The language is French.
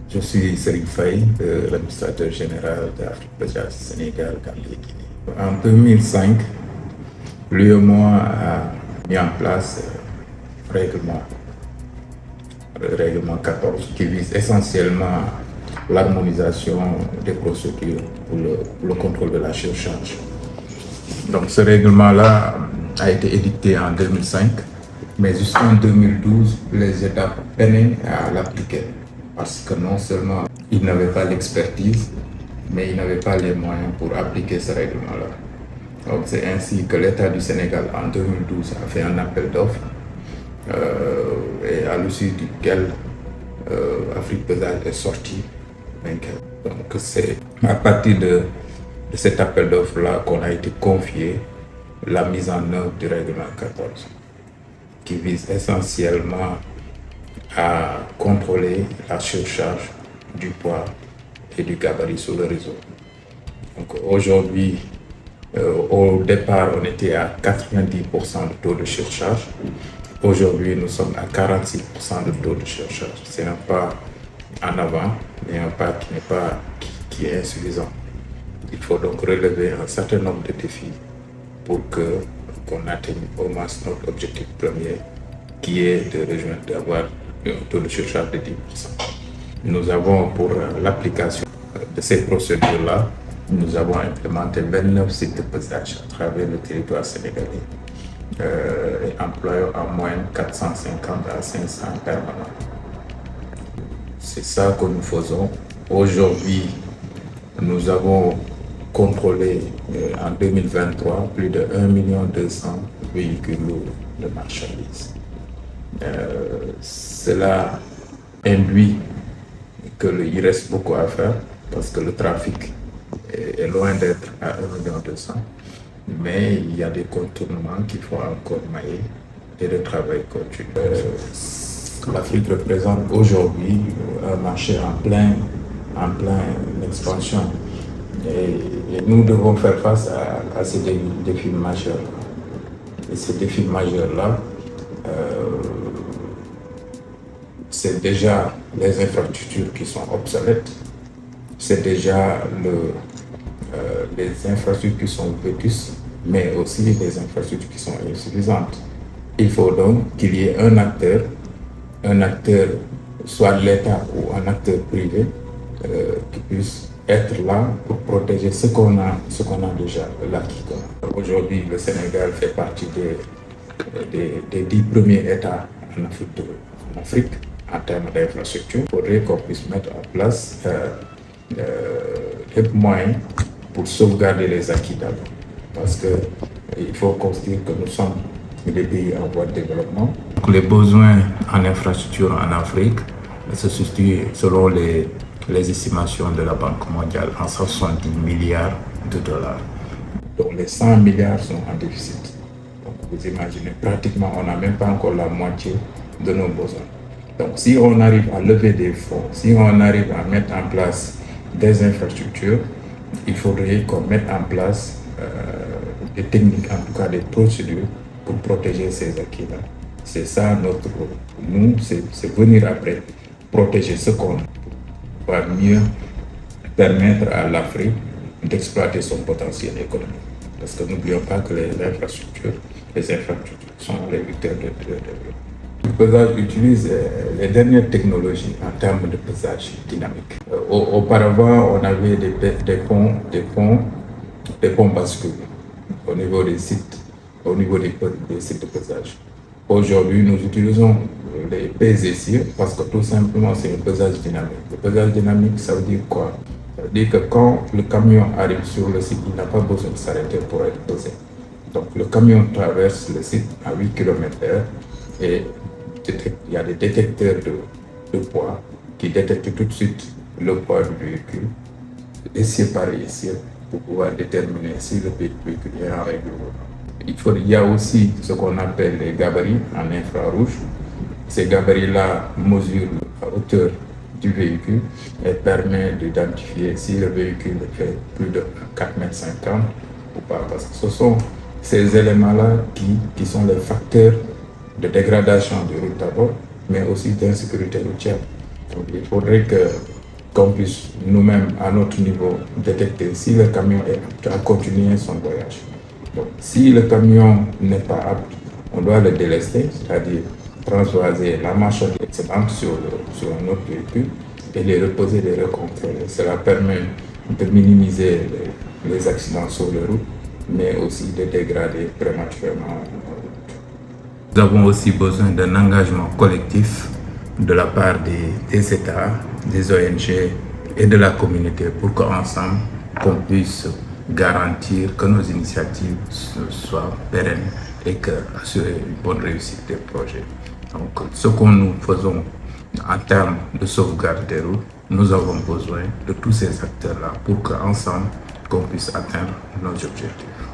Je suis Serine Faye, l'administrateur général d'Afrique Pesage Sénégal, Gambie et Guinée. En 2005, l'UEMOA a mis en place le règlement 14 qui vise essentiellement l'harmonisation des procédures pour le contrôle de la surcharge. Donc ce règlement-là a été édicté en 2005, mais jusqu'en 2012, les États peinaient à l'appliquer parce que non seulement ils n'avaient pas l'expertise, mais ils n'avaient pas les moyens pour appliquer ce règlement-là. Donc c'est ainsi que l'État du Sénégal en 2012 a fait un appel d'offres et à l'issue duquel Afrique Pesage est sortie vainqueur. Donc c'est à partir de cet appel d'offres-là qu'on a été confié la mise en œuvre du règlement 14, qui vise essentiellement à contrôler la surcharge du poids et du gabarit sur le réseau. Donc aujourd'hui, au départ, on était à 90% de taux de surcharge. Aujourd'hui, nous sommes à 46% de taux de surcharge. C'est un pas en avant, mais un pas qui est insuffisant. Il faut donc relever un certain nombre de défis pour qu'on atteigne au moins notre objectif premier, qui est d'avoir un taux de surcharge de 10%. Nous avons pour l'application de ces procédures-là, nous avons implémenté 29 sites de pesage à travers le territoire sénégalais et employant en moyenne 450 à 500 permanents. C'est ça que nous faisons. Aujourd'hui, nous avons contrôlé en 2023 plus de 1,2 million de véhicules lourds de marchandises. Cela induit qu'il reste beaucoup à faire parce que le trafic est loin d'être à 1,2 million, mais il y a des contournements qu'il faut encore mailler et le travail continue. L'Afrique représente aujourd'hui un marché en pleine expansion et nous devons faire face à ces défis majeurs. Et ces défis majeurs-là, c'est déjà les infrastructures qui sont obsolètes, c'est déjà les infrastructures qui sont vétustes, mais aussi les infrastructures qui sont insuffisantes. Il faut donc qu'il y ait un acteur, soit l'État ou un acteur privé, qui puisse être là pour protéger ce qu'on a déjà, l'acquis. Aujourd'hui, le Sénégal fait partie des 10 premiers États en Afrique en termes d'infrastructure. Il faudrait qu'on puisse mettre en place des moyens pour sauvegarder les acquis d'abord. Parce qu'il faut considérer que nous sommes des pays en voie de développement. Les besoins en infrastructure en Afrique se situent selon les estimations de la Banque mondiale en 170 milliards de dollars. Donc les 100 milliards sont en déficit. Donc vous imaginez, pratiquement on n'a même pas encore la moitié de nos besoins. Donc si on arrive à lever des fonds, si on arrive à mettre en place des infrastructures, il faudrait qu'on mette en place des techniques, en tout cas des procédures pour protéger ces acquis-là. C'est ça notre rôle. Nous, c'est venir après, protéger ce qu'on a, pour mieux permettre à l'Afrique d'exploiter son potentiel économique. Parce que n'oublions pas que les infrastructures sont les vecteurs de développement. Le pesage utilise les dernières technologies en termes de pesage dynamique. Auparavant, on avait des ponts bascules au niveau des sites, des sites de pesage. Aujourd'hui, nous utilisons les PSC parce que tout simplement, c'est un pesage dynamique. Le pesage dynamique, ça veut dire quoi? Ça veut dire que quand le camion arrive sur le site, il n'a pas besoin de s'arrêter pour être pesé. Donc, le camion traverse le site à 8 km/h et il y a des détecteurs de poids qui détectent tout de suite le poids du véhicule, essieu par essieu, pour pouvoir déterminer si le véhicule est en règle. Il y a aussi ce qu'on appelle les gabarits en infrarouge. Ces gabarits-là mesurent la hauteur du véhicule et permettent d'identifier si le véhicule fait plus de 4,50 m ou pas. Parce que ce sont ces éléments-là qui sont les facteurs de dégradation de route d'abord, mais aussi d'insécurité routière. Donc il faudrait que qu'on puisse nous-mêmes, à notre niveau, détecter si le camion est apte à continuer son voyage. Donc, si le camion n'est pas apte, on doit le délester, c'est-à-dire transvaser la marchandise excédente sur un autre véhicule et les reposer, les recontrôler. Cela permet de minimiser les accidents sur les routes, mais aussi de dégrader prématurément la route. Nous avons aussi besoin d'un engagement collectif de la part des États, des ONG et de la communauté pour qu'ensemble, qu'on puisse garantir que nos initiatives soient pérennes et qu'assurer une bonne réussite des projets. Donc, ce que nous faisons en termes de sauvegarde des routes, nous avons besoin de tous ces acteurs-là pour qu'ensemble, qu'on puisse atteindre nos objectifs.